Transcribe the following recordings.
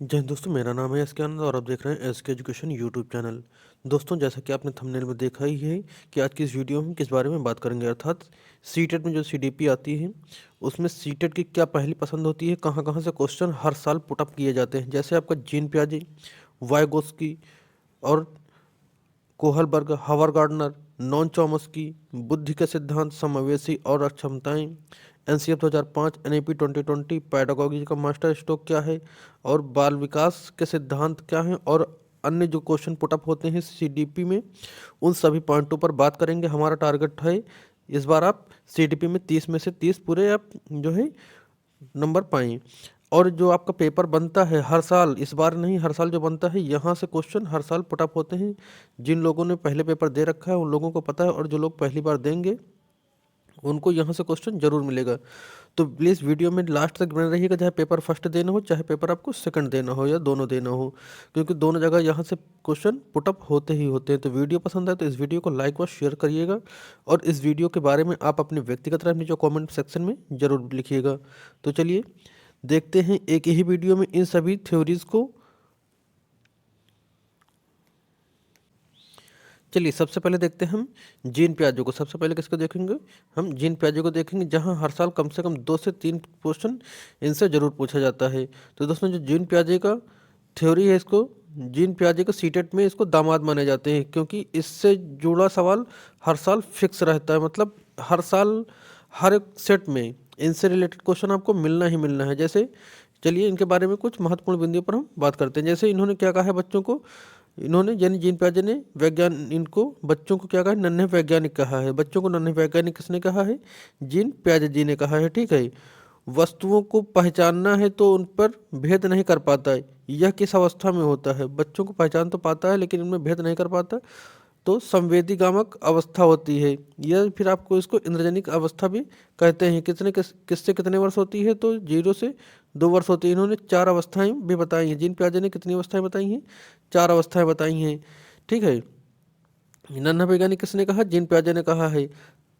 जय हिंद दोस्तों, मेरा नाम है एस के आनंद और आप देख रहे हैं एस के एजुकेशन यूट्यूब चैनल। दोस्तों, जैसा कि आपने थंबनेल में देखा ही है कि आज की इस वीडियो में किस बारे में बात करेंगे, अर्थात सीटेट में जो सीडीपी आती है उसमें सीटेट की क्या पहली पसंद होती है, कहाँ कहाँ से क्वेश्चन हर साल पुटअप किए जाते हैं। जैसे आपका जीन प्याजे, वाइगोस्की और कोहलबर्ग, हावर गार्डनर, नॉन चॉम्स्की, बुद्धि के सिद्धांत, समावेशी और अक्षमताएं, एनसीएफ 2005, एनईपी 2020, पैडागोजी का मास्टर स्ट्रोक क्या है और बाल विकास के सिद्धांत क्या हैं, और अन्य जो क्वेश्चन पुटअप होते हैं सीडीपी में, उन सभी पॉइंटों पर बात करेंगे। हमारा टारगेट है इस बार आप सीडीपी में 30 में से 30 पूरे आप जो है नंबर पाएँ। और जो आपका पेपर बनता है हर साल, इस बार नहीं हर साल जो बनता है, यहाँ से क्वेश्चन हर साल पुटअप होते हैं। जिन लोगों ने पहले पेपर दे रखा है उन लोगों को पता है, और जो लोग पहली बार देंगे उनको यहाँ से क्वेश्चन जरूर मिलेगा। तो प्लीज़ वीडियो में लास्ट तक बने रहिएगा, चाहे पेपर फर्स्ट देना हो चाहे पेपर आपको सेकंड देना हो या दोनों देना हो, क्योंकि दोनों जगह यहाँ से क्वेश्चन पुटअप होते ही होते हैं। तो वीडियो पसंद आए तो इस वीडियो को लाइक व शेयर करिएगा, और इस वीडियो के बारे में आप अपने व्यक्तिगत राय नीचे कमेंट सेक्शन में ज़रूर लिखिएगा। तो चलिए देखते हैं एक ही वीडियो में इन सभी थ्योरीज को। चलिए सबसे पहले देखते हैं हम जीन प्याजो को। सबसे पहले किसको देखेंगे? हम जीन प्याजो को देखेंगे, जहां हर साल कम से कम 2 से 3 क्वेश्चन इनसे जरूर पूछा जाता है। तो दोस्तों, जो जीन प्याजे का थ्योरी है, इसको जीन प्याजे को सीटेट में इसको दामाद माने जाते हैं, क्योंकि इससे जुड़ा सवाल हर साल फिक्स रहता है। मतलब हर साल हर एक सेट में इनसे रिलेटेड क्वेश्चन आपको मिलना ही मिलना है। जैसे चलिए इनके बारे में कुछ महत्वपूर्ण बिंदुओं पर हम बात करते हैं। जैसे इन्होंने क्या कहा है बच्चों को, इन्होंने यानी जीन पियाजे ने वैज्ञानिक, इनको बच्चों को क्या कहा है? नन्हे वैज्ञानिक कहा है। बच्चों को नन्हे वैज्ञानिक किसने कहा है? जीन पियाजे जी ने कहा है। ठीक है। वस्तुओं को पहचानना है तो उन पर भेद नहीं कर पाता है। यह किस अवस्था में होता है? बच्चों को पहचान तो पाता है लेकिन इनमें भेद नहीं कर पाता, तो संवेदीगामक अवस्था होती है। यह फिर आपको इसको इंद्रजनिक अवस्था भी कहते हैं। किससे कितने वर्ष होती है? तो 0 से 2 वर्ष होती है। इन्होंने 4 अवस्थाएं भी बताई हैं। जीन पियाजे ने कितनी अवस्थाएं बताई हैं? 4 अवस्थाएं बताई हैं। ठीक है। नन्हा वैज्ञानिक किसने कहा? जीन पियाजे ने कहा है।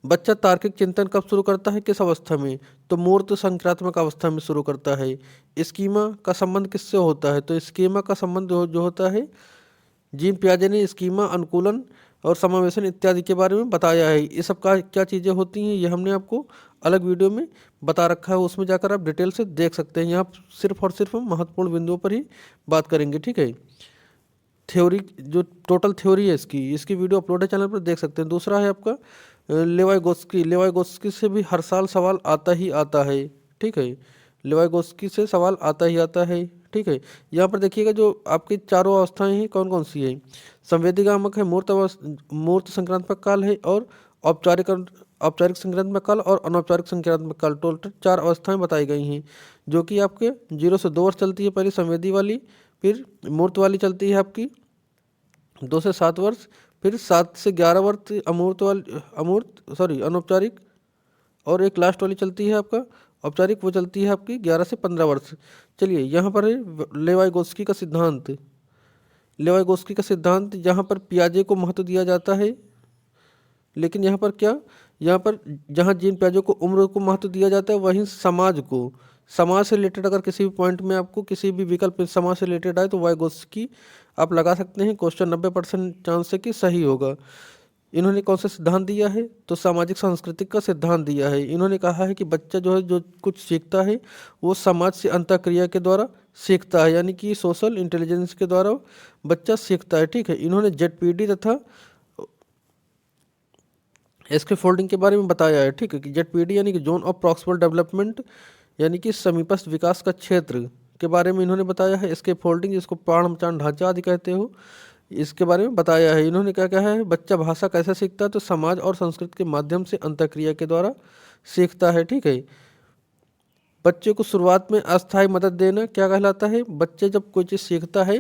बच्चा तार्किक चिंतन कब शुरू करता है, किस अवस्था में? तो मूर्त संक्रात्मक अवस्था में शुरू करता है। स्कीमा का संबंध किससे होता है? तो स्कीमा का संबंध जो होता है, जीन पियाजे ने स्कीमा, अनुकूलन और समावेशन इत्यादि के बारे में बताया है। ये सब का क्या चीज़ें होती हैं, ये हमने आपको अलग वीडियो में बता रखा है, उसमें जाकर आप डिटेल से देख सकते हैं। यहाँ सिर्फ और सिर्फ हम महत्वपूर्ण बिंदुओं पर ही बात करेंगे। ठीक है। थ्योरी, जो टोटल थ्योरी है इसकी इसकी वीडियो अपलोड है चैनल पर, देख सकते हैं। दूसरा है आपका लेवाइगोस्की। लेवाइगोस्की से भी हर साल सवाल आता ही आता है। ठीक है। लेवाइगोस्की से सवाल आता ही आता है। ठीक है। यहाँ पर देखिएगा जो आपकी चारों अवस्थाएं हैं कौन कौन सी है। संवेदीगामक है, मूर्त संक्रांतमक काल है, और औपचारिक औपचारिक संक्रांतमक काल और अनौपचारिक संक्रांतमक काल। टोटल 4 अवस्थाएं बताई गई हैं, जो कि आपके 0 से 2 वर्ष चलती है पहली संवेदी वाली, फिर मूर्त वाली चलती है आपकी 2 से 7 वर्ष, फिर 7 से 11 वर्ष अनौपचारिक, और एक लास्ट वाली चलती है आपका औपचारिक, वो चलती है आपकी 11 से 15 वर्ष। चलिए यहाँ पर है लेवाइगोस्की का सिद्धांत। लेवाइगोस्की का सिद्धांत, यहाँ पर पियाजे को महत्व दिया जाता है, लेकिन यहाँ पर क्या, यहाँ पर जहाँ जीन पियाजे को उम्र को महत्व दिया जाता है, वहीं समाज को, समाज से रिलेटेड अगर किसी भी पॉइंट में आपको किसी भी विकल्प में समाज से रिलेटेड आए तो वाइगोस्की आप लगा सकते हैं। क्वेश्चन 90% चांस है कि सही होगा। इन्होंने कौन सा सिद्धांत दिया है? तो सामाजिक सांस्कृतिक का सिद्धांत दिया है। इन्होंने कहा है कि बच्चा जो है जो कुछ सीखता है वो समाज से अंतःक्रिया के द्वारा सीखता है, यानी कि सोशल इंटेलिजेंस के द्वारा बच्चा सीखता है। ठीक है। इन्होंने जेडपीडी तथा इसके फोल्डिंग के बारे में बताया है। ठीक है। कि जेडपीडी यानी कि जोन ऑफ प्रॉक्सिमल डेवलपमेंट, यानी कि समीपस्थ विकास का क्षेत्र के बारे में इन्होंने बताया है। इसके फोल्डिंग, जिसको प्राण मचान ढांचा आदि कहते हो, इसके बारे में बताया है। इन्होंने क्या कहा है? बच्चा भाषा कैसे सीखता है? तो समाज और संस्कृति के माध्यम से अंतःक्रिया के द्वारा सीखता है। ठीक है। बच्चे को शुरुआत में अस्थायी मदद देना क्या कहलाता है? बच्चे जब कोई चीज़ सीखता है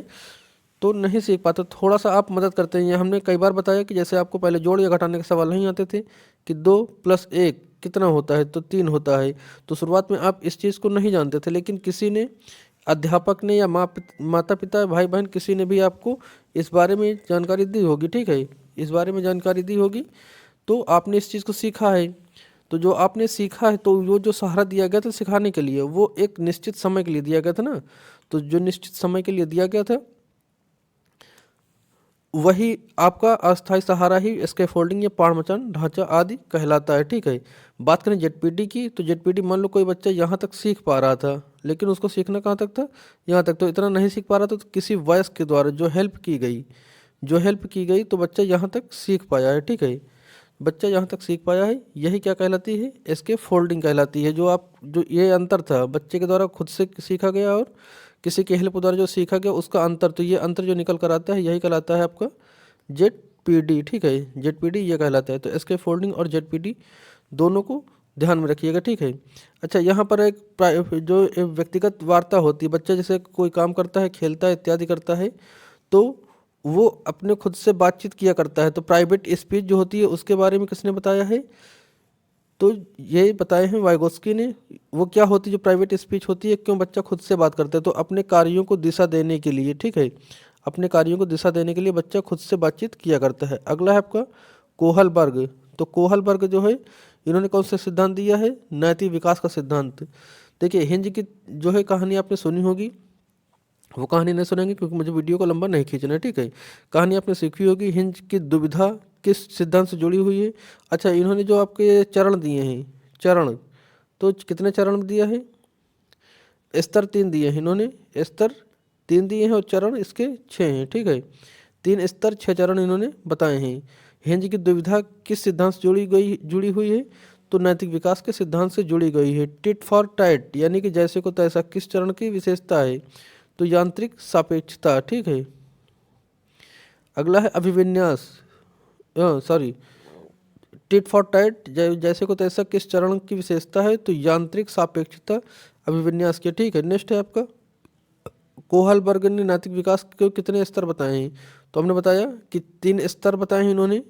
तो नहीं सीख पाता, थोड़ा सा आप मदद करते हैं। ये हमने कई बार बताया कि जैसे आपको पहले जोड़ या घटाने के सवाल नहीं आते थे कि 2 + 1 कितना होता है, तो 3 होता है। तो शुरुआत में आप इस चीज़ को नहीं जानते थे, लेकिन किसी ने, अध्यापक ने या माता पिता, भाई बहन, किसी ने भी आपको इस बारे में जानकारी दी होगी। ठीक है। इस बारे में जानकारी दी होगी तो आपने इस चीज़ को सीखा है। तो जो आपने सीखा है, तो वो जो सहारा दिया गया था सिखाने के लिए, वो एक निश्चित समय के लिए दिया गया था ना। तो जो निश्चित समय के लिए दिया गया था, वही आपका अस्थायी सहारा ही स्कैफोल्डिंग या पाढ़मचान ढांचा आदि कहलाता है। ठीक है। बात करें जेडपीटी की, तो जेडपीटी मान लो कोई बच्चा यहाँ तक सीख पा रहा था, लेकिन उसको सीखना कहाँ तक था, यहाँ तक, तो इतना नहीं सीख पा रहा था, तो किसी वयस्क के द्वारा जो हेल्प की गई तो बच्चा यहाँ तक सीख पाया है। ठीक है। बच्चा यहाँ तक सीख पाया है, यही क्या कहलाती है, इसके फोल्डिंग कहलाती है। जो ये अंतर था बच्चे के द्वारा खुद से सीखा गया और किसी के हेल्प द्वारा जो सीखा गया, उसका अंतर, तो ये अंतर जो निकल कर आता है, यही कहलाता है आपका जेडपीडी। ठीक है। जेडपीडी ये कहलाता है। तो इसके फोल्डिंग और जेडपीडी दोनों को ध्यान में रखिएगा। ठीक है। अच्छा, यहाँ पर एक व्यक्तिगत वार्ता होती है, बच्चा जैसे कोई काम करता है, खेलता है इत्यादि करता है, तो वो अपने खुद से बातचीत किया करता है। तो प्राइवेट स्पीच जो होती है, उसके बारे में किसने बताया है, तो ये बताए हैं वाइगोस्की ने। वो क्या होती है, जो प्राइवेट स्पीच होती है, क्यों बच्चा खुद से बात करता है, तो अपने कार्यों को दिशा देने के लिए। ठीक है। अपने कार्यों को दिशा देने के लिए बच्चा खुद से बातचीत किया करता है। अगला है आपका कोहलबर्ग। तो कोहलबर्ग जो है, इन्होंने कौन सा सिद्धांत दिया है, नैतिक विकास का सिद्धांत। देखिए, हिंज की जो है कहानी आपने सुनी होगी, वो कहानी नहीं सुनेंगे क्योंकि मुझे वीडियो को लंबा नहीं खींचना है। ठीक है। कहानी आपने सीखी होगी, हिंज की दुविधा किस सिद्धांत से जुड़ी हुई है। अच्छा, इन्होंने जो आपके चरण दिए हैं, चरण, तो कितने चरण दिया है, स्तर 3 दिए हैं इन्होंने, स्तर 3 दिए हैं और चरण इसके 6 हैं। ठीक है। 3 स्तर 6 चरण इन्होंने बताए हैं। हिंज की दुविधा किस सिद्धांत से जुड़ी हुई है, तो नैतिक विकास के सिद्धांत से जुड़ी गई है। टिट फॉर टैट, यानी कि जैसे को तैसा, किस चरण की विशेषता है, तो यांत्रिक सापेक्षता। ठीक है। अगला है अभिविन्यास, सॉरी, टिट फॉर टैट, जैसे को तैसा किस चरण की विशेषता है, तो यांत्रिक सापेक्षता अभिविन्यास की। ठीक है। नेक्स्ट है आपका कोहलबर्ग ने नैतिक विकास के कितने स्तर बताए हैं, तो हमने बताया कि 3 स्तर बताए हैं इन्होंने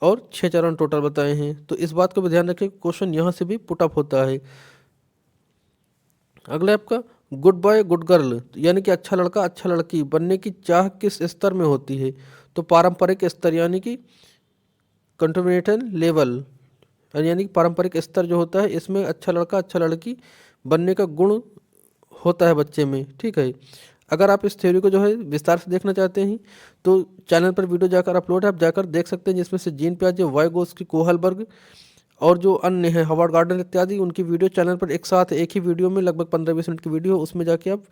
और 6 चरण टोटल बताए हैं। तो इस बात को भी ध्यान रखें, क्वेश्चन यहाँ से भी पुट अप होता है। अगला आपका गुड बॉय गुड गर्ल, यानी कि अच्छा लड़का अच्छा लड़की बनने की चाह किस स्तर में होती है, तो पारंपरिक स्तर, यानी कि कंटिन्यूएशन लेवल, यानी कि पारंपरिक स्तर जो होता है, इसमें अच्छा लड़का अच्छा लड़की बनने का गुण होता है बच्चे में। ठीक है। अगर आप इस थ्योरी को जो है विस्तार से देखना चाहते हैं, तो चैनल पर वीडियो जाकर अपलोड है, आप जाकर देख सकते हैं, जिसमें से जीन पियाजे, वाइगोस्की, कोहलबर्ग और जो अन्य हैं हावर्ड गार्डनर इत्यादि, उनकी वीडियो चैनल पर एक साथ एक ही वीडियो में लगभग 15-20 मिनट की वीडियो, उसमें जाके आप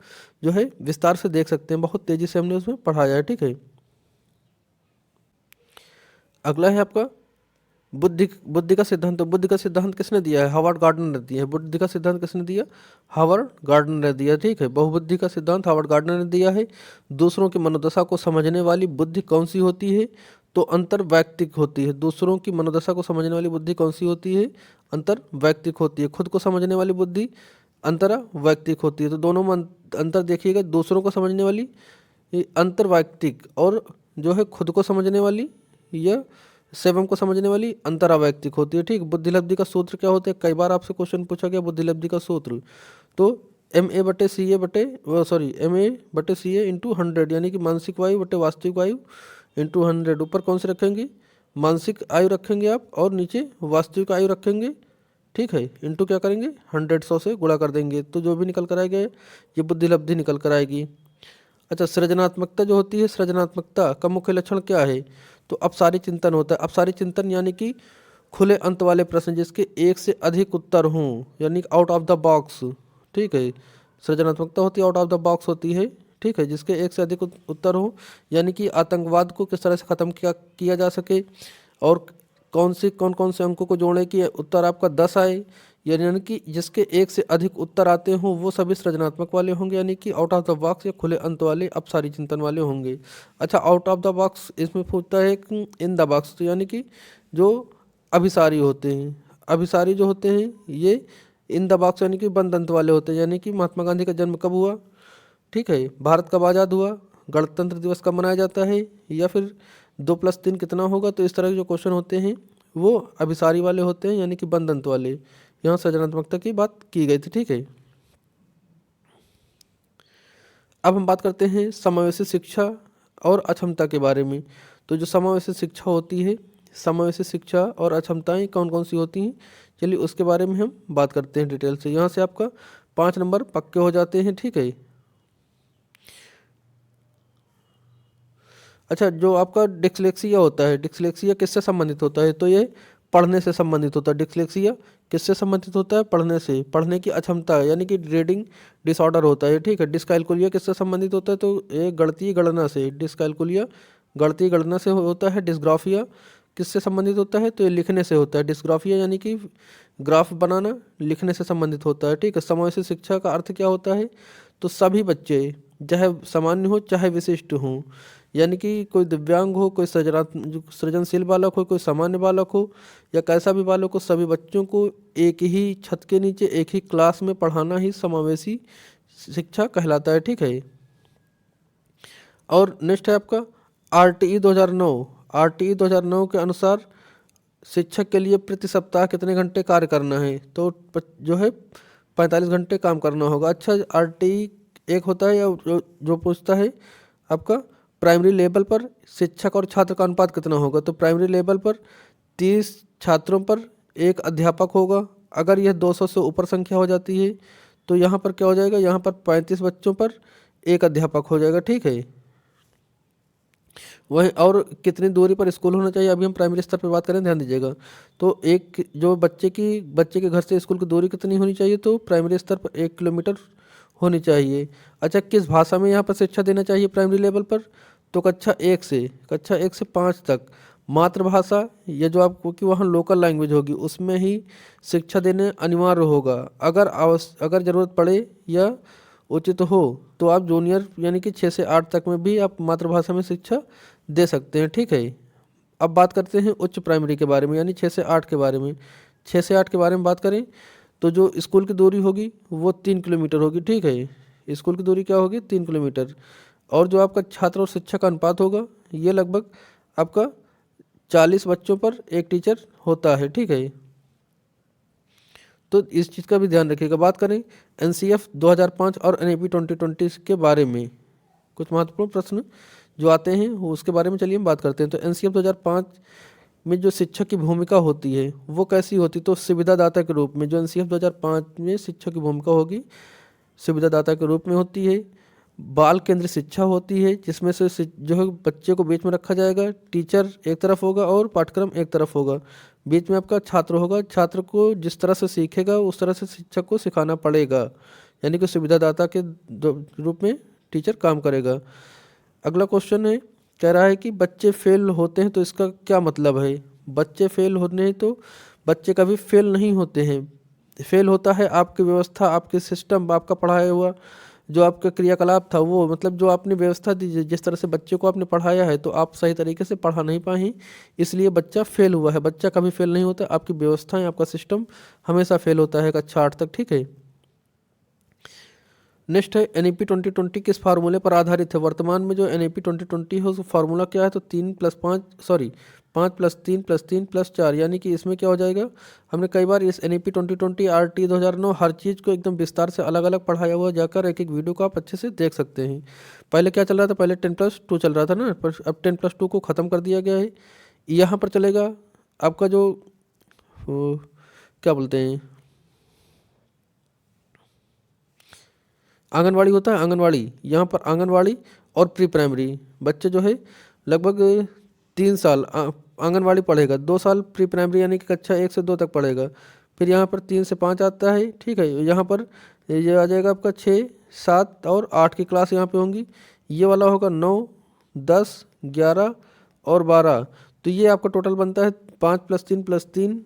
जो है विस्तार से देख सकते हैं। बहुत तेज़ी से हमने उसमें पढ़ाया है। ठीक है। अगला है आपका बुद्धि का सिद्धांत। तो बुद्धि का सिद्धांत किसने दिया है, हावर्ड गार्डनर ने दिया है। बुद्धि का सिद्धांत किसने दिया, हावर्ड गार्डनर ने दिया। ठीक है। बहुबुद्धि का सिद्धांत हावर्ड गार्डनर ने दिया है। दूसरों की मनोदशा को समझने वाली बुद्धि कौन सी होती है, तो अंतर्वैयक्तिक होती है। दूसरों की मनोदशा को समझने वाली बुद्धि कौन सी होती है, अंतर्वैयक्तिक होती है। खुद को समझने वाली बुद्धि अंतर्वैयक्तिक होती है। तो दोनों में अंतर देखिएगा, दूसरों को समझने वाली ये अंतर्वैयक्तिक, और जो है खुद को समझने वाली या स्वयं को समझने वाली अंतरावैयक्तिक होती है। ठीक। बुद्धिलब्धि का सूत्र क्या होता है, कई बार आपसे क्वेश्चन पूछा गया बुद्धिलब्धि का सूत्र, तो MA/CA इंटू 100, यानी कि मानसिक वायु बटे वास्तविक वायु इंटू 100। ऊपर कौन से रखेंगे, मानसिक आयु रखेंगे आप, और नीचे वास्तविक आयु रखेंगे। ठीक है। इंटू क्या करेंगे, 100 से गुणा कर देंगे, तो जो भी निकल कर आएगा ये बुद्धिलब्धि निकल कर आएगी। अच्छा, सृजनात्मकता जो होती है, सृजनात्मकता का मुख्य लक्षण क्या है, तो अपसारी चिंतन होता है। अपसारी चिंतन यानी कि खुले अंत वाले प्रश्न जिसके एक से अधिक उत्तर हों, यानी आउट ऑफ द बॉक्स। ठीक है। सृजनात्मकता होती है आउट ऑफ द बॉक्स होती है। ठीक है। जिसके एक से अधिक उत्तर हो, यानी कि आतंकवाद को किस तरह से ख़त्म किया जा सके, और कौन कौन से अंकों को जोड़े कि उत्तर आपका 10 आए, यानी कि जिसके एक से अधिक उत्तर आते हों वो सभी सृजनात्मक वाले होंगे, यानी कि आउट ऑफ द बॉक्स या खुले अंत वाले अपसारी चिंतन वाले होंगे। अच्छा, आउट ऑफ द बॉक्स इसमें पूछता है इन द बॉक्स, तो यानी कि जो अभिसारी होते हैं, अभिसारी जो होते हैं ये इन द बॉक्स यानी कि बंद अंत वाले होते हैं। यानी कि महात्मा गांधी का जन्म कब हुआ, ठीक है, भारत कब आज़ाद हुआ, गणतंत्र दिवस कब मनाया जाता है, या फिर 2+3 कितना होगा। तो इस तरह के जो क्वेश्चन होते हैं वो अभिसारी वाले होते हैं, यानी कि बंद अंत वाले। यहाँ सृजनात्मकता की बात की गई थी। ठीक है। अब हम बात करते हैं समावेशी शिक्षा और अक्षमता के बारे में। तो जो समावेशी शिक्षा होती है, समावेशी शिक्षा और अक्षमताएं कौन कौन सी होती हैं, चलिए उसके बारे में हम बात करते हैं डिटेल से। यहाँ से आपका 5 नंबर पक्के हो जाते हैं, ठीक है। अच्छा, जो आपका डिस्लेक्सिया होता है, डिस्लेक्सिया किससे संबंधित होता है, तो ये पढ़ने से संबंधित होता है। डिस्लेक्सिया किससे संबंधित होता है, पढ़ने से, पढ़ने की अक्षमता यानी कि रीडिंग डिसऑर्डर होता है, ठीक है। डिस्कैलकुलिया किससे संबंधित होता है, तो ये गणितीय गणना से, डिस्कैलकुलिया गणितीय गणना से होता है। डिस्ग्राफिया किससे संबंधित होता है, तो ये लिखने से होता है। डिस्ग्राफिया यानी कि ग्राफ बनाना, लिखने से संबंधित होता है, ठीक है। समावेशी शिक्षा का अर्थ क्या होता है, तो सभी बच्चे चाहे सामान्य हो चाहे विशिष्ट हो, यानी कि कोई दिव्यांग हो, कोई सृजनशील बालक हो, कोई सामान्य बालक हो या कैसा भी बालक हो, सभी बच्चों को एक ही छत के नीचे एक ही क्लास में पढ़ाना ही समावेशी शिक्षा कहलाता है, ठीक है। और नेक्स्ट है आपका RTE 2009। RTE 2009 के अनुसार शिक्षक के लिए प्रति सप्ताह कितने घंटे कार्य करना है, तो जो है 45 घंटे काम करना होगा। अच्छा, RTE एक होता है या जो पूछता है आपका प्राइमरी लेवल पर शिक्षक और छात्र का अनुपात कितना होगा, तो प्राइमरी लेवल पर 30 छात्रों पर 1 अध्यापक होगा। अगर यह 200 से ऊपर संख्या हो जाती है तो यहाँ पर क्या हो जाएगा, यहाँ पर 35 बच्चों पर 1 अध्यापक हो जाएगा, ठीक है। वही, और कितनी दूरी पर स्कूल होना चाहिए, अभी हम प्राइमरी स्तर पर बात करें, ध्यान दीजिएगा। तो एक जो बच्चे के घर से स्कूल की दूरी कितनी होनी चाहिए, तो प्राइमरी स्तर पर 1 किलोमीटर होनी चाहिए। अच्छा, किस भाषा में यहाँ पर शिक्षा देना चाहिए प्राइमरी लेवल पर, तो कक्षा 1 से 5 तक मातृभाषा या जो आपको कि वहाँ लोकल लैंग्वेज होगी उसमें ही शिक्षा देने अनिवार्य होगा। अगर ज़रूरत पड़े या उचित हो तो आप जूनियर यानी कि 6 से 8 तक में भी आप मातृभाषा में शिक्षा दे सकते हैं, ठीक है। अब बात करते हैं उच्च प्राइमरी के बारे में, यानी 6 से 8 के बारे में। 6 से 8 के बारे में बात करें तो जो स्कूल की दूरी होगी वो 3 किलोमीटर होगी, ठीक है। स्कूल की दूरी क्या होगी, 3 किलोमीटर। और जो आपका छात्र और शिक्षक का अनुपात होगा ये लगभग आपका 40 बच्चों पर 1 टीचर होता है, ठीक है। तो इस चीज़ का भी ध्यान रखिएगा। बात करें NCF 2005 और NAP 2020 के बारे में, कुछ महत्वपूर्ण प्रश्न जो आते हैं वो उसके बारे में चलिए हम बात करते हैं। तो NCF 2005 में जो शिक्षक की भूमिका होती है वो कैसी होती, तो सुविधादाता के रूप में। जो NCF 2005 में शिक्षक की भूमिका होगी सुविधादाता के रूप में होती है। बाल केंद्र शिक्षा होती है जिसमें से जो है बच्चे को बीच में रखा जाएगा, टीचर एक तरफ होगा और पाठ्यक्रम एक तरफ होगा, बीच में आपका छात्र होगा। छात्र को जिस तरह से सीखेगा उस तरह से शिक्षक को सिखाना पड़ेगा, यानी कि सुविधादाता के रूप में टीचर काम करेगा। अगला क्वेश्चन है, कह रहा है कि बच्चे फेल होते हैं तो इसका क्या मतलब है। बच्चे फेल होते हैं तो बच्चे कभी फेल नहीं होते हैं। फेल होता है आपकी व्यवस्था, आपके सिस्टम, आपका पढ़ाया हुआ जो आपका क्रियाकलाप था वो, मतलब जो आपने व्यवस्था दी, जिस तरह से बच्चे को आपने पढ़ाया है तो आप सही तरीके से पढ़ा नहीं पाए, इसलिए बच्चा फेल हुआ है। बच्चा कभी फेल नहीं होता, आपकी व्यवस्थाएं, आपका सिस्टम हमेशा फेल होता है कक्षा 8 तक, ठीक है। नेक्स्ट है NAP 2020 किस फार्मूले पर आधारित है। वर्तमान में जो NAP 2020 है उसका फार्मूला क्या है, तो 5 + 3 + 3 + 4, यानी कि इसमें क्या हो जाएगा, हमने कई बार इस NAP 2020 RT 2009 हर चीज़ को एकदम विस्तार से अलग अलग पढ़ाया हुआ, जाकर एक एक वीडियो को आप अच्छे से देख सकते हैं। पहले क्या चल रहा था, पहले 10+2 चल रहा था ना, पर अब 10+2 को ख़त्म कर दिया गया है। यहाँ पर चलेगा आपका जो क्या बोलते हैं आंगनवाड़ी होता है, आंगनवाड़ी, यहाँ पर आंगनवाड़ी और प्री प्राइमरी बच्चे जो है लगभग 3 साल आंगनवाड़ी पढ़ेगा, 2 साल प्री प्राइमरी यानी कि कक्षा 1 से 2 तक पढ़ेगा। फिर यहाँ पर 3 से 5 आता है, ठीक है। यहाँ पर ये आ जाएगा आपका 6, 7 और 8 की क्लास यहाँ पे होंगी। ये वाला होगा 9, 10, 11 और 12। तो ये आपका टोटल बनता है 5 + 3 + 3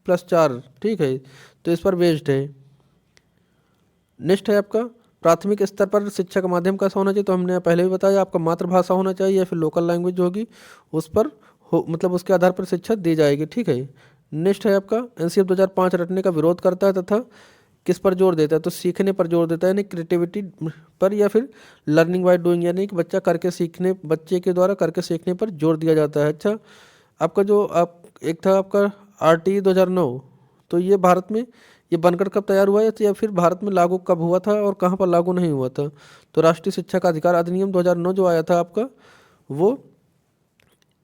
+ 4, ठीक है। तो इस पर बेस्ड है। नेक्स्ट है आपका प्राथमिक स्तर पर शिक्षा का माध्यम कैसा होना चाहिए, तो हमने पहले भी बताया आपका मातृभाषा होना चाहिए या फिर लोकल लैंग्वेज जो होगी उस पर मतलब उसके आधार पर शिक्षा दी जाएगी, ठीक है। नेक्स्ट है आपका NCF 2005 रटने का विरोध करता है तथा किस पर जोर देता है, तो सीखने पर जोर देता है, यानी क्रिएटिविटी पर या फिर लर्निंग बाय डूइंग, यानी कि बच्चे के द्वारा करके सीखने पर जोर दिया जाता है। अच्छा, आपका जो एक था आपका RTE 2009, तो ये भारत में ये बनकर कब तैयार हुआ या फिर भारत में लागू कब हुआ था और कहाँ पर लागू नहीं हुआ था, तो राष्ट्रीय शिक्षा का अधिकार अधिनियम 2009 जो आया था आपका वो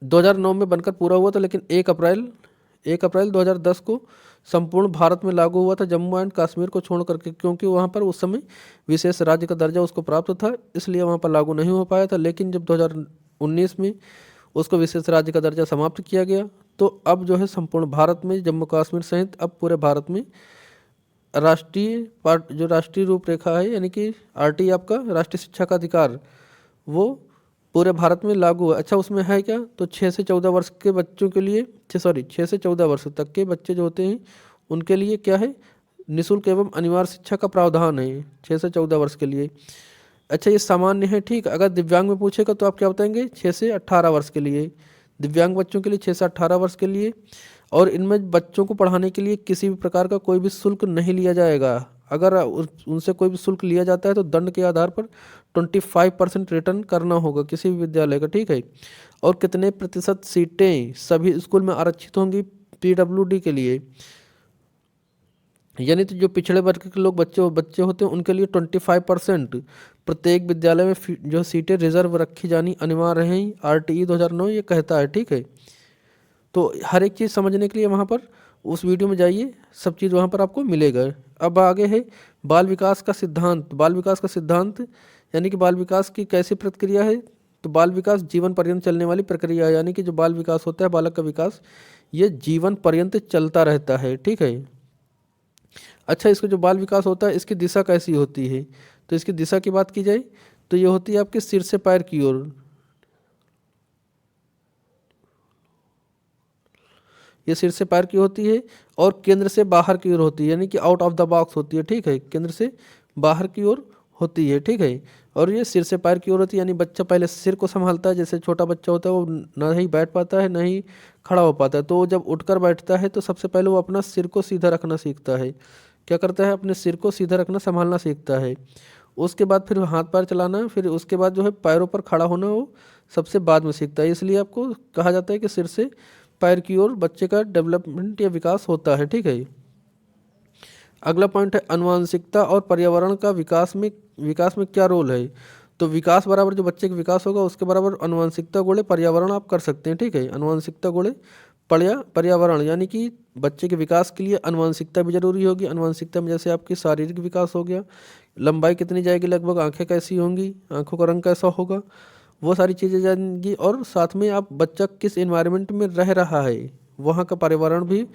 2009 में बनकर पूरा हुआ था, लेकिन 1 अप्रैल 2010 को संपूर्ण भारत में लागू हुआ था, जम्मू एंड कश्मीर को छोड़ करके, क्योंकि वहाँ पर उस समय विशेष राज्य का दर्जा उसको प्राप्त था, इसलिए वहाँ पर लागू नहीं हो पाया था। लेकिन जब 2019 में उसको विशेष राज्य का दर्जा समाप्त किया गया, तो अब जो है संपूर्ण भारत में जम्मू कश्मीर सहित अब पूरे भारत में जो राष्ट्रीय रूपरेखा है, यानी कि आरटी आपका राष्ट्रीय शिक्षा का अधिकार, वो पूरे भारत में लागू है। अच्छा, उसमें है क्या, तो 6 से 14 वर्ष के बच्चों के लिए 6 से 14 वर्ष तक के बच्चे जो होते हैं उनके लिए क्या है, निःशुल्क एवं अनिवार्य शिक्षा का प्रावधान है 6 से 14 वर्ष के लिए। अच्छा, ये सामान्य है, ठीक। अगर दिव्यांग में पूछेगा तो आप क्या बताएंगे, 6 से 18 वर्ष के लिए, दिव्यांग बच्चों के लिए 6 से 18 वर्ष के लिए। और इनमें बच्चों को पढ़ाने के लिए किसी भी प्रकार का कोई भी शुल्क नहीं लिया जाएगा। अगर उनसे कोई भी शुल्क लिया जाता है तो दंड के आधार पर 25% रिटर्न करना होगा किसी भी विद्यालय का, ठीक है। और कितने प्रतिशत सीटें सभी स्कूल में आरक्षित होंगी पीडब्ल्यूडी के लिए, यानी तो जो पिछड़े वर्ग के लोग बच्चे होते हैं उनके लिए 25% प्रत्येक विद्यालय में जो सीटें रिजर्व रखी जानी अनिवार्य हैं, आरटीई 2009 ये कहता है, ठीक है। तो हर एक चीज़ समझने के लिए वहाँ पर उस वीडियो में जाइए, सब चीज़ वहाँ पर आपको मिलेगा। अब आगे है बाल विकास का सिद्धांत। बाल विकास का सिद्धांत यानी कि बाल विकास की कैसी प्रक्रिया है, तो बाल विकास जीवन पर्यंत चलने वाली प्रक्रिया है, यानी कि जो बाल विकास होता है, बालक का विकास, ये जीवन पर्यंत चलता रहता है, ठीक है। अच्छा, इसका जो बाल विकास होता है इसकी दिशा कैसी होती है, तो इसकी दिशा की बात की जाए तो ये होती है आपके सिर से पैर की ओर, ये सिर से पैर की होती है और केंद्र से बाहर की ओर होती है, यानी कि आउट ऑफ द बॉक्स होती है, ठीक है। केंद्र से बाहर की ओर होती है, ठीक है। और ये सिर से पैर की ओर होती है, यानी बच्चा पहले सिर को संभालता है, जैसे छोटा बच्चा होता है वो ना ही बैठ पाता है ना ही खड़ा हो पाता है, तो वो जब उठकर बैठता है तो सबसे पहले वो अपना सिर को सीधा रखना सीखता है। क्या करता है, अपने सिर को सीधा रखना, संभालना सीखता है। उसके बाद फिर हाथ पैर चलाना, फिर उसके बाद जो है पैरों पर खड़ा होना वो सबसे बाद में सीखता है। इसलिए आपको कहा जाता है कि सिर से पैर की ओर बच्चे का डेवलपमेंट या विकास होता है, ठीक है। अगला पॉइंट है आनुवंशिकता और पर्यावरण का विकास में क्या रोल है, तो विकास बराबर जो बच्चे का विकास होगा उसके बराबर आनुवंशिकता गुणे पर्यावरण आप कर सकते हैं, ठीक है। आनुवंशिकता गुणे पर्यावरण, यानी कि बच्चे के विकास के लिए आनुवंशिकता भी जरूरी होगी। आनुवंशिकता में जैसे आपकी शारीरिक विकास हो गया, लंबाई कितनी जाएगी लगभग, आंखें कैसी होंगी, आंखों का रंग कैसा होगा, वो सारी चीज़ें जाएंगी। और साथ में आप बच्चा किस एनवायरनमेंट में रह रहा है, वहाँ का पर्यावरण भी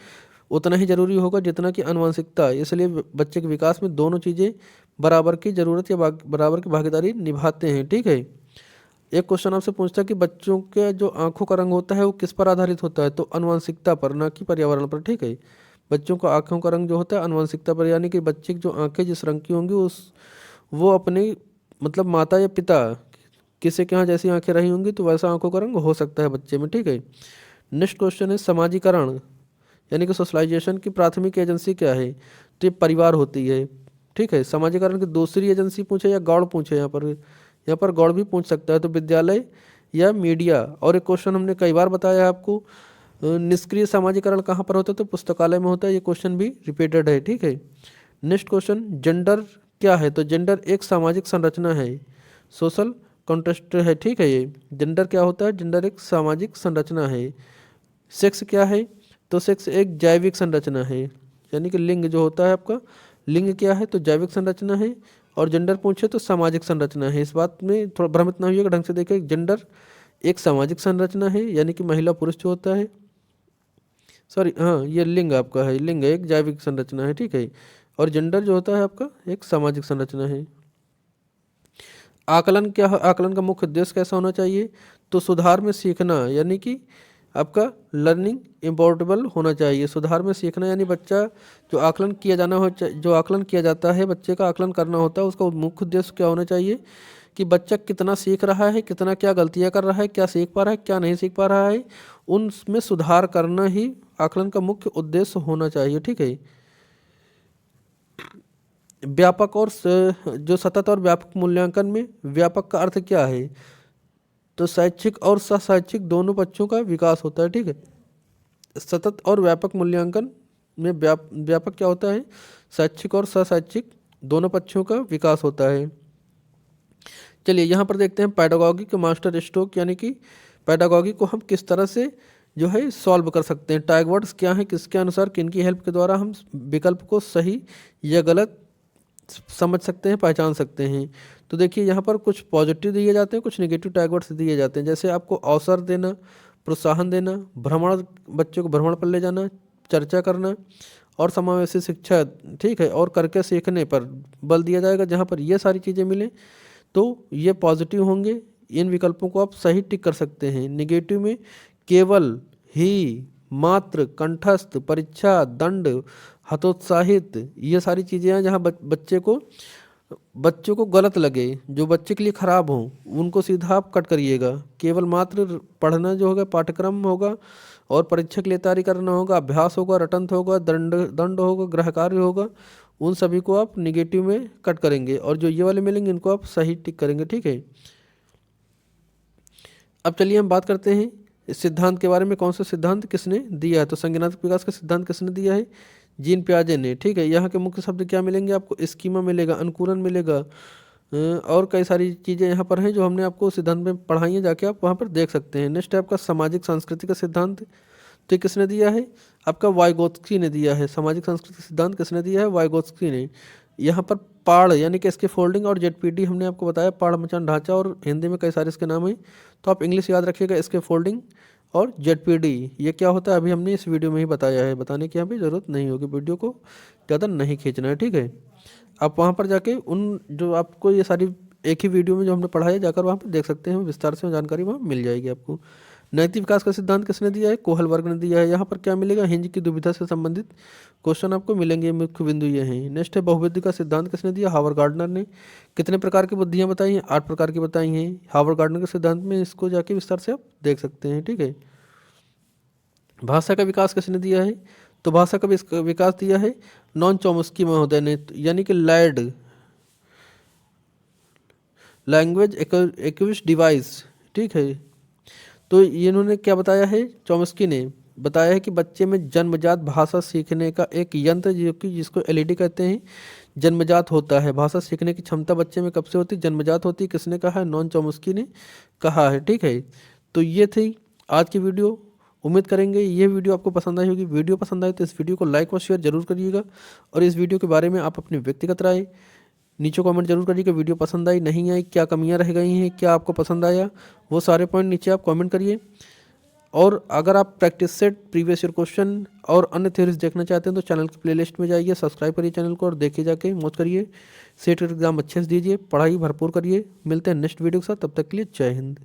उतना ही जरूरी होगा जितना कि आनुवंशिकता। इसलिए बच्चे के विकास में दोनों चीज़ें बराबर की ज़रूरत या बराबर की भागीदारी निभाते हैं, ठीक है। एक क्वेश्चन आपसे पूछता है कि बच्चों के जो आंखों का रंग होता है वो किस पर आधारित होता है, तो आनुवंशिकता पर, ना कि पर्यावरण पर, ठीक है। बच्चों को आंखों का रंग जो होता है आनुवंशिकता पर, यानी कि बच्चे की जो आंखें जिस रंग की होंगी वो अपने मतलब माता या पिता किसी के यहाँ जैसी आंखें रही होंगी तो वैसा आंखों का रंग हो सकता है बच्चे में, ठीक है। नेक्स्ट क्वेश्चन है समाजीकरण यानी कि सोशलाइजेशन की प्राथमिक एजेंसी क्या है, तो ये परिवार होती है, ठीक है। समाजीकरण की दूसरी एजेंसी पूछे या गौड़ पूछे, यहाँ पर गौड़ भी पूछ सकता है, तो विद्यालय या मीडिया। और एक क्वेश्चन हमने कई बार बताया है आपको, निष्क्रिय समाजीकरण कहाँ पर होता है, तो पुस्तकालय में होता है, ये क्वेश्चन भी रिपीटेड है, ठीक है। नेक्स्ट क्वेश्चन, जेंडर क्या है, तो जेंडर एक सामाजिक संरचना है, सोशल कॉन्टेक्स्ट है, ठीक है। ये जेंडर क्या होता है, जेंडर एक सामाजिक संरचना है। सेक्स क्या है, तो सेक्स एक जैविक संरचना है, यानी कि लिंग जो होता है आपका, लिंग क्या है, तो जैविक संरचना है। और जेंडर पूछे तो सामाजिक संरचना है। इस बात में थोड़ा भ्रमित ना होइएगा, ढंग से देखिए, जेंडर एक सामाजिक संरचना है, यानी कि महिला पुरुष जो होता है, सॉरी हाँ, ये लिंग आपका है, लिंग एक जैविक संरचना है, ठीक है। और जेंडर जो होता है आपका एक सामाजिक संरचना है। आकलन क्या है, आकलन का मुख्य उद्देश्य कैसा होना चाहिए, तो सुधार में सीखना, यानी कि आपका लर्निंग इम्पोर्टेबल होना चाहिए। सुधार में सीखना यानी बच्चा जो आकलन किया जाना हो, जो आकलन किया जाता है बच्चे का आकलन करना होता है, उसका मुख्य उद्देश्य क्या होना चाहिए कि बच्चा कितना सीख रहा है, कितना क्या गलतियां कर रहा है, क्या सीख पा रहा है, क्या नहीं सीख पा रहा है, उनमें सुधार करना ही आकलन का मुख्य उद्देश्य होना चाहिए, ठीक है। व्यापक और जो सतत और व्यापक मूल्यांकन में व्यापक का अर्थ क्या है, तो शैक्षिक और शैक्षिक दोनों पक्षों का विकास होता है, ठीक है। सतत और व्यापक मूल्यांकन में व्यापक क्या होता है, शैक्षिक और शैक्षिक दोनों पक्षों का विकास होता है। चलिए यहाँ पर देखते हैं पैडागॉजी के मास्टर स्ट्रोक, यानी कि पैडागॉजी को हम किस तरह से जो है सॉल्व कर सकते हैं, टैग वर्ड्स क्या हैं, किसके अनुसार किनकी हेल्प के द्वारा हम विकल्प को सही या गलत समझ सकते हैं, पहचान सकते हैं। तो देखिए यहाँ पर कुछ पॉजिटिव दिए जाते हैं, कुछ नेगेटिव टैग वर्ड्स दिए जाते हैं। जैसे आपको अवसर देना, प्रोत्साहन देना, भ्रमण, बच्चों को भ्रमण पर ले जाना, चर्चा करना और समावेशी शिक्षा, ठीक है, और करके सीखने पर बल दिया जाएगा। जहाँ पर ये सारी चीज़ें मिलें तो ये पॉजिटिव होंगे, इन विकल्पों को आप सही टिक कर सकते हैं। नेगेटिव में केवल, ही, मात्र, कंठस्थ, परीक्षा, दंड, हतोत्साहित, ये सारी चीज़ें हैं जहाँ बच्चों को गलत लगे, जो बच्चे के लिए खराब हो, उनको सीधा आप कट करिएगा। केवल मात्र पढ़ना जो होगा पाठ्यक्रम होगा, और परीक्षा के लिए तैयारी करना होगा, अभ्यास होगा, रटंत होगा, दंड होगा, गृह कार्य होगा, उन सभी को आप निगेटिव में कट करेंगे। और जो ये वाले मिलेंगे इनको आप सही टिक करेंगे, ठीक है। अब चलिए हम बात करते हैं इस सिद्धांत के बारे में, कौन सा सिद्धांत किसने दिया है। तो संज्ञानात्मक विकास का सिद्धांत किसने दिया है, जीन पियाजे ने, ठीक है। यहाँ के मुख्य शब्द क्या मिलेंगे आपको, स्कीमा मिलेगा, अनुकूलन मिलेगा, और कई सारी चीज़ें यहाँ पर हैं जो हमने आपको सिद्धांत में पढ़ाई है, जाके आप वहाँ पर देख सकते हैं। नेक्स्ट है आपका सामाजिक संस्कृति का सिद्धांत, तो किसने दिया है, आपका वाइगोत्स्की ने दिया है। सामाजिक संस्कृति सिद्धांत किसने दिया है, वाइगोत्स्की ने। यहाँ पर पाड़ यानी कि इसके फोल्डिंग और जेडपीडी हमने आपको बताया, पाड़ मचान ढांचा, और हिंदी में कई सारे इसके नाम हैं, तो आप इंग्लिश याद रखिएगा, इसके फोल्डिंग और जेडपीडी ये क्या होता है अभी हमने इस वीडियो में ही बताया है, बताने की यहाँ भी ज़रूरत नहीं होगी, वीडियो को ज़्यादा नहीं खींचना है, ठीक है। आप वहाँ पर जाके उन जो आपको ये सारी एक ही वीडियो में जो हमने पढ़ाया जाकर वहाँ पर देख सकते हैं, विस्तार से जानकारी वहाँ मिल जाएगी आपको। नैतिक विकास का सिद्धांत किसने दिया है, कोहल वर्ग ने दिया है। यहाँ पर क्या मिलेगा, हिंज की दुविधा से संबंधित क्वेश्चन आपको मिलेंगे, मुख्य बिंदु ये हैं। नेक्स्ट है बहुबुद्धि का सिद्धांत किसने दिया, हावर्ड गार्डनर ने। कितने प्रकार की बुद्धियाँ बताई हैं, 8 प्रकार की बताई हैं हावर्ड गार्डनर के सिद्धांत में, इसको जाके विस्तार से आप देख सकते हैं, ठीक है। भाषा का विकास किसने दिया है, तो भाषा का विकास दिया है नॉन चॉम्स्की महोदय ने, यानी कि लैड, लैंग्वेज एक्विजिशन डिवाइस, ठीक है। तो इन्होंने क्या बताया है, चॉम्स्की ने बताया है कि बच्चे में जन्मजात भाषा सीखने का एक यंत्र जिसको एलईडी कहते हैं, जन्मजात होता है। भाषा सीखने की क्षमता बच्चे में कब से होती है, जन्मजात होती है। किसने कहा है, नॉन चॉम्स्की ने कहा है, ठीक है। तो ये थी आज की वीडियो, उम्मीद करेंगे ये वीडियो आपको पसंद आई होगी। वीडियो पसंद आए तो इस वीडियो को लाइक और शेयर जरूर करिएगा, और इस वीडियो के बारे में आप अपनी व्यक्तिगत राय नीचे कमेंट जरूर करिए कि वीडियो पसंद आई, नहीं आई, क्या कमियां रह गई हैं, क्या आपको पसंद आया, वो सारे पॉइंट नीचे आप कमेंट करिए। और अगर आप practice set, previous year question और अन्य थ्योरीज देखना चाहते हैं तो चैनल की प्लेलिस्ट में जाइए, सब्सक्राइब करिए चैनल को और देखिए जाके, मौज करिए, सेट एग्जाम अच्छे से दीजिए, पढ़ाई भरपूर करिए। मिलते हैं नेक्स्ट वीडियो के साथ, तब तक के लिए जय हिंद।